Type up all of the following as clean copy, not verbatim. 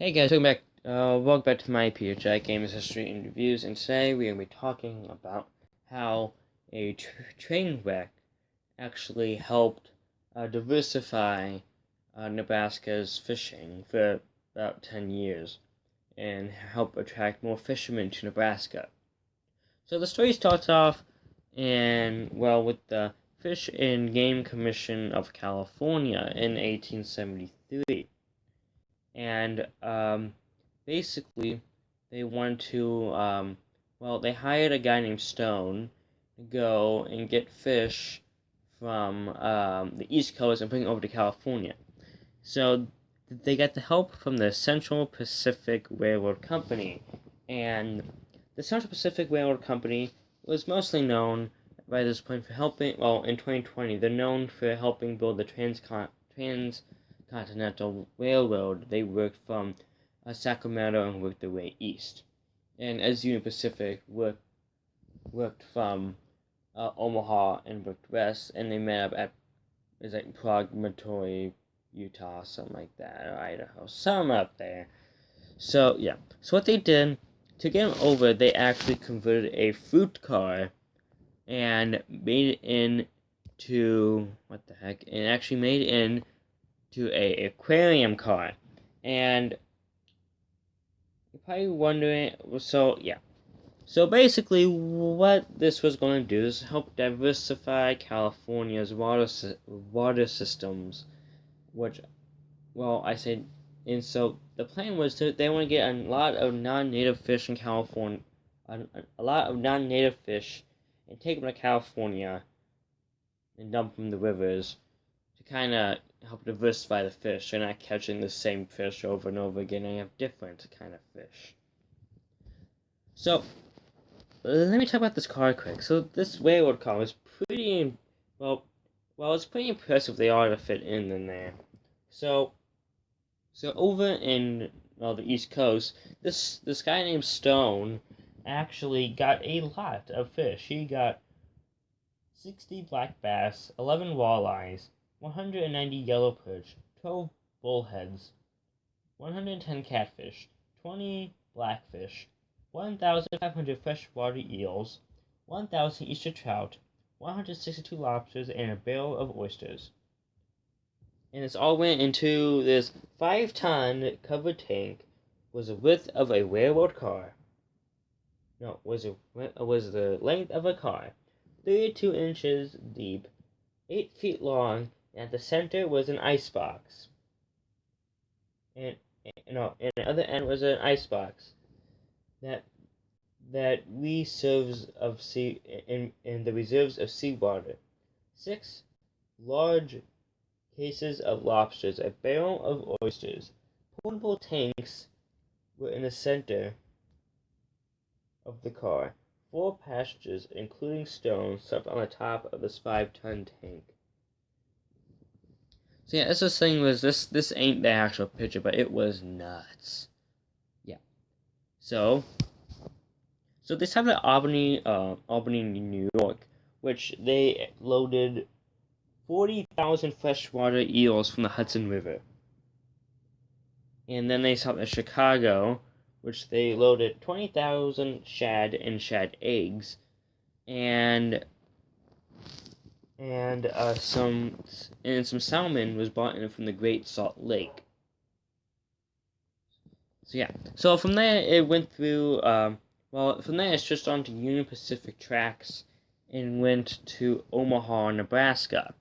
Hey guys, welcome back to my PHI Games History and Reviews, and today we are going to be talking about how a train wreck actually helped diversify Nebraska's fishing for about 10 years and help attract more fishermen to Nebraska. So the story starts off with the Fish and Game Commission of California in 1873. And basically, they wanted to, they hired a guy named Stone to go and get fish from the East Coast and bring it over to California. So they got the help from the Central Pacific Railroad Company. And the Central Pacific Railroad Company was mostly known by this point for helping, in 2020, they're known for helping build the Transcontinental Railroad. They worked from Sacramento and worked their way east. And as Union Pacific worked from Omaha and worked west, and they met up at Prague, Utah, something like that, or Idaho, something up there. So yeah, so what they did to get them over, they actually converted a fruit car and made it into a aquarium car. And you're probably wondering, so basically what this was going to do is help diversify California's water systems, and so the plan was they want to get a lot of non-native fish in California, a lot of non-native fish, and take them to California and dump them in the rivers to kind of help diversify the fish. They're not catching the same fish over and over again, and you have different kind of fish. So, let me talk about this car quick. So, this railroad car was pretty, it's pretty impressive they ought to fit in there. So over in the East Coast, this guy named Stone actually got a lot of fish. He got 60 black bass, 11 walleyes, 190 yellow perch, 12 bullheads, 110 catfish, 20 blackfish, 1,500 freshwater eels, 1,000 Easter trout, 162 lobsters, and a barrel of oysters. And this all went into this 5-ton covered tank, was the width of a railroad car. No, was the length of a car, 32 inches deep, 8 feet long, and at the center was an icebox. And the other end was an icebox that reserves of in the reserves of seawater. 6 large cases of lobsters, a barrel of oysters. Portable tanks were in the center of the car. 4 passengers, including Stone, slept on the top of this 5-ton tank. So yeah, this thing was this ain't the actual picture, but it was nuts. Yeah. So they stopped at Albany, New York, which they loaded 40,000 freshwater eels from the Hudson River. And then they stopped at Chicago, which they loaded 20,000 shad and shad eggs, and some salmon was brought in from the Great Salt Lake. So yeah, so from there it went through. From there it switched on to Union Pacific tracks and went to Omaha, Nebraska.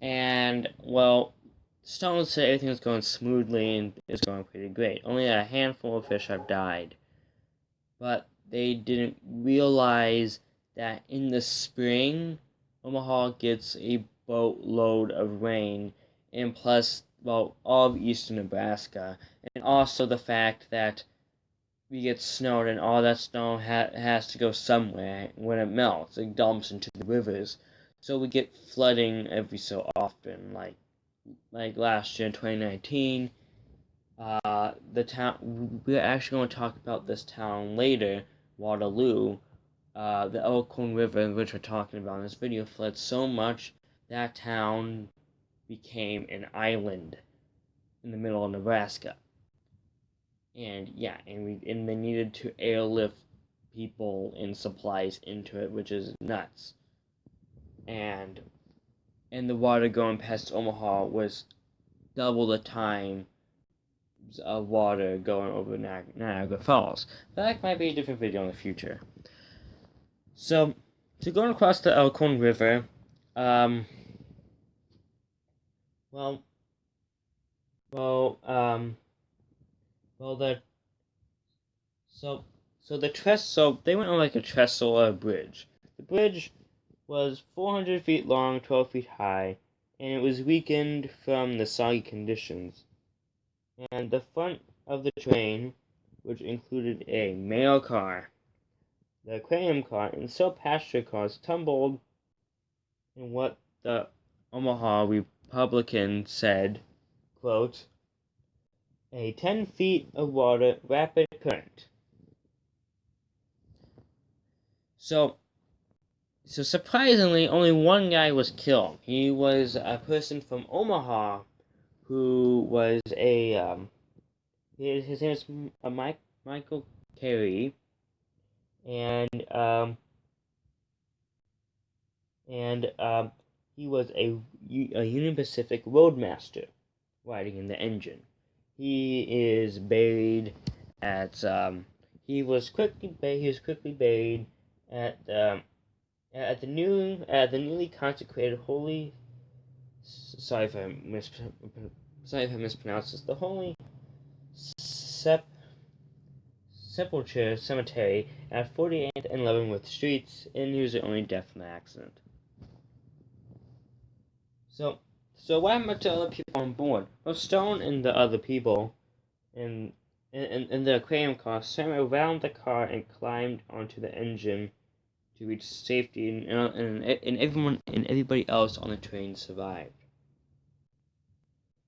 And Stone said everything was going smoothly and it's going pretty great. Only a handful of fish have died. But they didn't realize that in the spring, Omaha gets a boatload of rain, and plus, all of eastern Nebraska. And also the fact that we get snowed and all that snow has to go somewhere. When it melts, it dumps into the rivers. So we get flooding every so often, like last year in 2019. The town, we're actually going to talk about this town later, Waterloo. The Elkhorn River, which we're talking about in this video, flooded so much that town became an island in the middle of Nebraska. and yeah, and they needed to airlift people and supplies into it, which is nuts. And the water going past Omaha was double the time of water going over Niagara Falls. That might be a different video in the future. So going across the Elkhorn River, um, well, well, um, well, the so the trestle. They went on like a trestle or a bridge. The bridge was 400 feet long, 12 feet high, and it was weakened from the soggy conditions. And the front of the train, which included a mail car, the aquarium car, and some passenger cars, tumbled in what the Omaha Republican said, quote, a 10 feet of water rapid current. So surprisingly, only one guy was killed. He was a person from Omaha who was his name is Michael Carey, and he was a Union Pacific roadmaster riding in the engine. He is buried at he was quickly buried at the newly consecrated holy. Sorry if I mispronounce this. The Holy Sepulchre Cemetery at 48th and Leavenworth Streets, and he was the only death in the accident. So what happened to other people on board? Well, Stone and the other people in the aquarium car swam around the car and climbed onto the engine to reach safety, and everybody else on the train survived.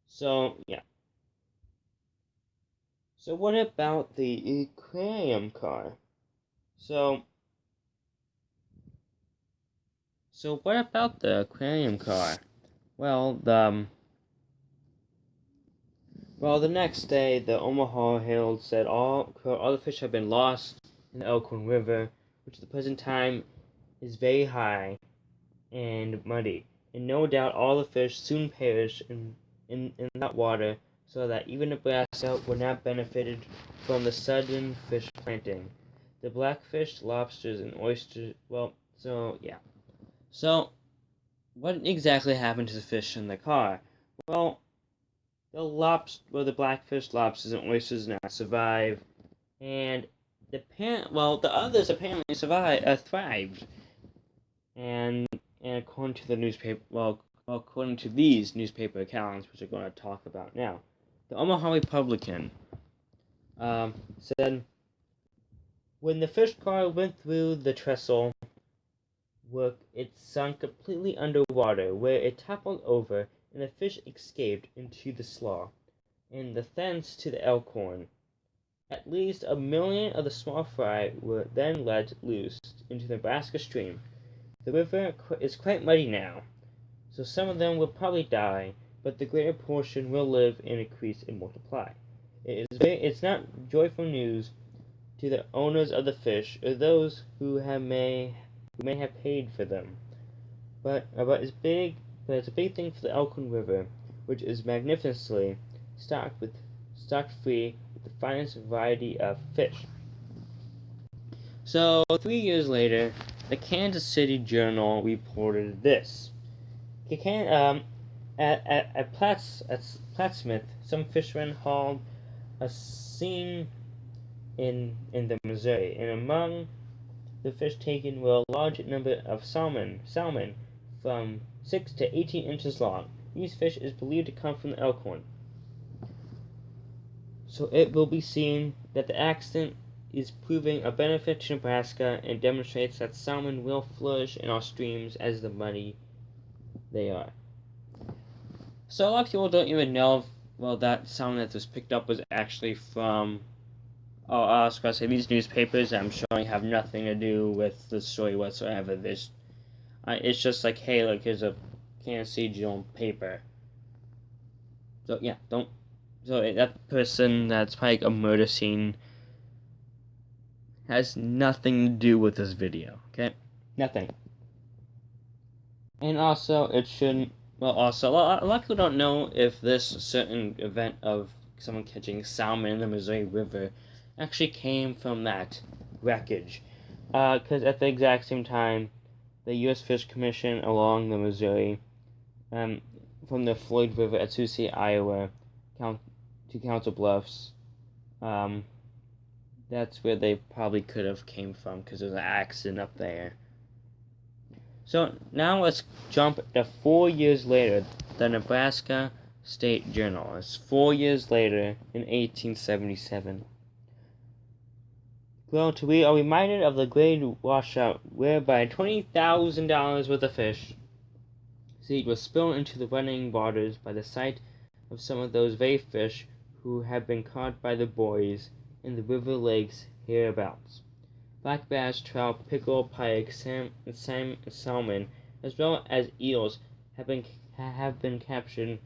So yeah. So what about the aquarium car? So what about the aquarium car? Well, the next day, the Omaha Herald said all the fish have been lost in the Elkhorn River, which at the present time is very high and muddy, and no doubt all the fish soon perish in that water, so that even Nebraska would not benefited from the sudden fish planting. The blackfish, lobsters, and oysters. Well, so yeah. So, what exactly happened to the fish in the car? Well, the blackfish, lobsters, and oysters not survive, and the others apparently thrived, and according to the newspaper, according to these newspaper accounts, which I'm going to talk about now, the Omaha Republican said, when the fish car went through the trestle work, it sunk completely underwater, where it toppled over, and the fish escaped into the slough, and thence to the Elkhorn. At least 1 million of the small fry were then let loose into the Nebraska stream. The river is quite muddy now, so some of them will probably die, but the greater portion will live and increase and multiply. It's not joyful news to the owners of the fish or those who may have paid for them, but it's a big thing for the Elkhorn River, which is magnificently stocked free with the finest variety of fish. So 3 years later, the Kansas City Journal reported this. At Plattsmouth, some fishermen hauled a seine in the Missouri, and among the fish taken were a large number of salmon from 6 to 18 inches long. These fish is believed to come from the Elkhorn. So it will be seen that the accident is proving a benefit to Nebraska and demonstrates that salmon will flourish in our streams as the muddy they are. So a lot of people don't even know if, that salmon that was picked up was actually from I was going to say, these newspapers I'm showing have nothing to do with the story whatsoever. It's just like, hey, look, here's a Kansas City Journal paper. So yeah, So that person that's probably a murder scene has nothing to do with this video, okay? Nothing. And also, it shouldn't. Well, also, a lot of people don't know if this certain event of someone catching salmon in the Missouri River actually came from that wreckage. Because at the exact same time, the U.S. Fish Commission along the Missouri, from the Floyd River at Sioux City, Iowa, to Council Bluffs, that's where they probably could have came from, because there's an accident up there. So now let's jump to 4 years later, the Nebraska State Journal. It's 4 years later in 1877. Well, we are reminded of the great washout whereby $20,000 worth of fish seed was spilled into the running waters by the sight of some of those very fish who had been caught by the boys in the river lakes hereabouts. Black bass, trout, pickerel, pike, salmon, as well as eels, have been captured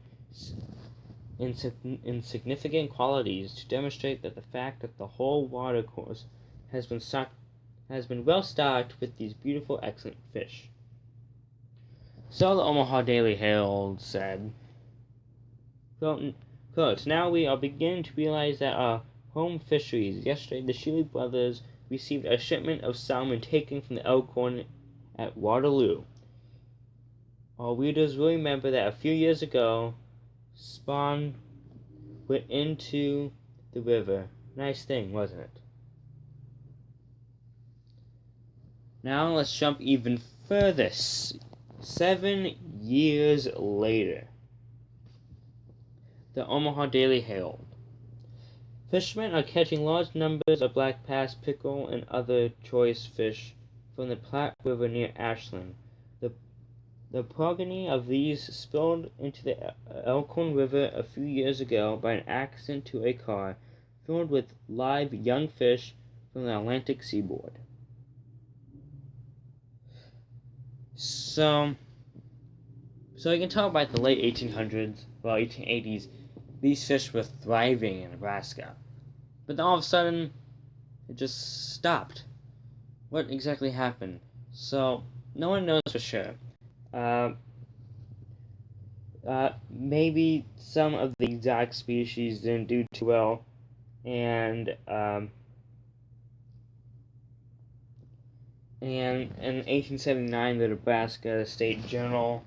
in significant quantities to demonstrate that the fact that the whole watercourse has been well stocked with these beautiful, excellent fish. So the Omaha Daily Herald said, quote, now we are beginning to realize that our home fisheries. Yesterday, the Shealy brothers received a shipment of salmon taken from the Elkhorn at Waterloo. Our readers will remember that a few years ago, spawn went into the river. Nice thing, wasn't it? Now let's jump even further. 7 years later, the Omaha Daily Herald. Fishermen are catching large numbers of black bass, pickerel, and other choice fish from the Platte River near Ashland. The progeny of these spilled into the Elkhorn River a few years ago by an accident to a car filled with live young fish from the Atlantic seaboard. So you can tell by the late 1800s, well, 1880s, these fish were thriving in Nebraska. But then all of a sudden, it just stopped. What exactly happened? So, no one knows for sure. Maybe some of the exact species didn't do too well, and in 1879, the Nebraska State Journal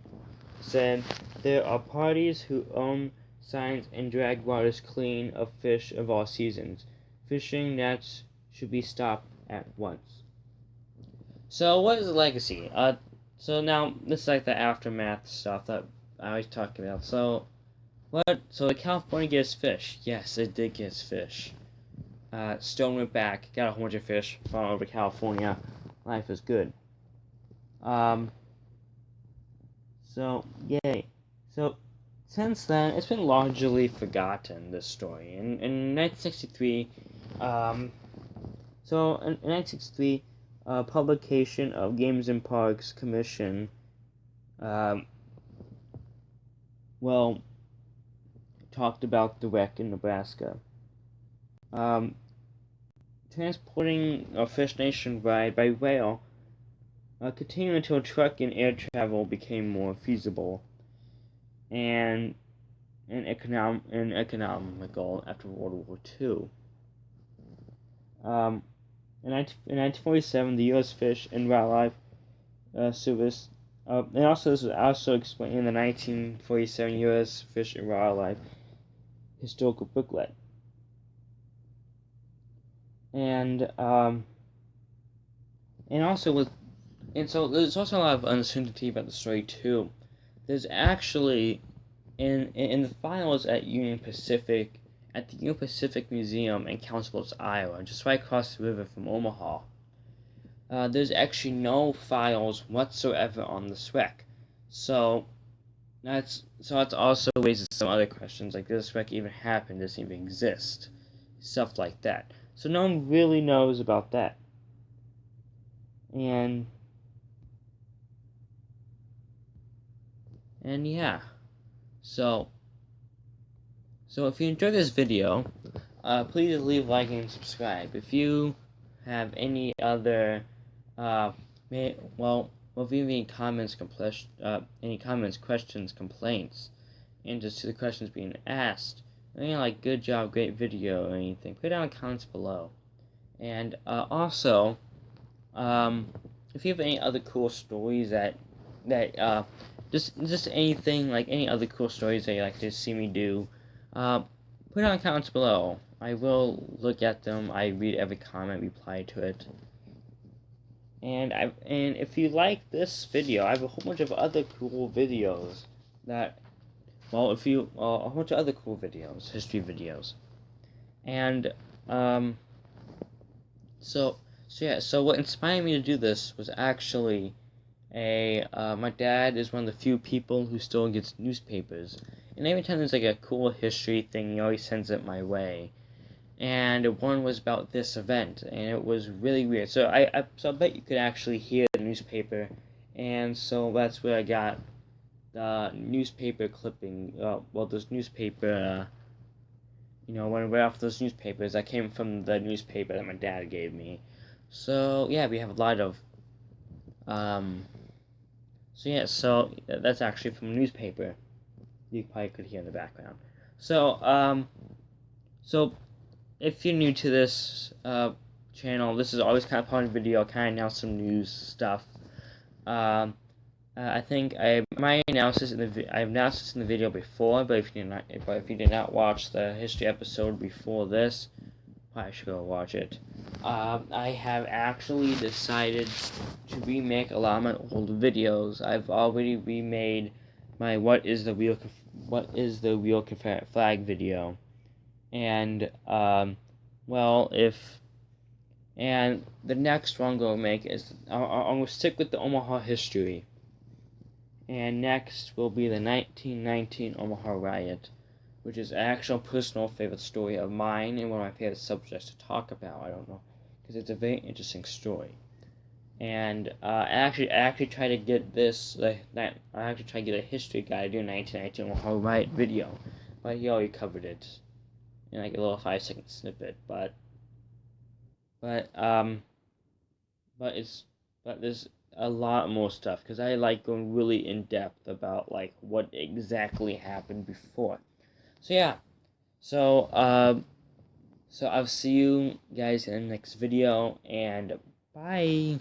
said, there are parties who own signs and drag waters clean of fish of all seasons. Fishing nets should be stopped at once. So what is the legacy? So now this is like the aftermath stuff that I always talk about. So the California gets fish. Yes, it did get fish. Stone went back, got a whole bunch of fish from over California. Life is good. So yay. So since then, it's been largely forgotten, this story. In 1963, publication of Games and Parks Commission, talked about the wreck in Nebraska. Transporting a fish nationwide by rail continued until truck and air travel became more feasible and economical after World War II. In 1947, the U.S. Fish and Wildlife Service, and also this was also explained in the 1947 U.S. Fish and Wildlife Historical Booklet. And so there's also a lot of uncertainty about the story too. There's actually in the files at the Union Pacific Museum in Council Bluffs, Iowa, just right across the river from Omaha. There's actually no files whatsoever on this wreck. So that's also raises some other questions, like, does this wreck even happen? Does it even exist? Stuff like that. So no one really knows about that. And yeah. So So if you enjoyed this video, please leave a like and subscribe. If you have any other, if you have any comments, questions, complaints, and just to the questions being asked, any like good job, great video, or anything, put it down in the comments below. And also, if you have any other cool stories just anything, like any other cool stories that you like to see me do, put it in the comments below. I will look at them. I read every comment, reply to it. And if you like this video, I have a whole bunch of other cool videos that, a whole bunch of other cool videos, history videos. And so what inspired me to do this was actually my dad is one of the few people who still gets newspapers, and every time there's like a cool history thing, he always sends it my way. And one was about this event, and it was really weird. So I bet you could actually hear the newspaper, and so that's where I got the newspaper clipping. This newspaper, when I read off those newspapers, that came from the newspaper that my dad gave me. So yeah, we have a lot of So that's actually from a newspaper. You probably could hear in the background. So if you're new to this channel, this is always kind of part of the video. I kind of announce some news stuff. I think I've announced this in the video before, but if you did not watch the history episode before this, I should go watch it. I have actually decided to remake a lot of my old videos. I've already remade my what is the real Confederate flag video, and the next one I'm going to make is I'm going to stick with the Omaha history, and next will be the 1919 Omaha riot, which is an actual personal favorite story of mine and one of my favorite subjects to talk about. I don't know, because it's a very interesting story. And I actually try to get a history guy to do a 1919 Omaha riot video, but he already covered it in like a little 5-second snippet. But there's a lot more stuff because I like going really in depth about like what exactly happened before. So yeah, so I'll see you guys in the next video, and bye.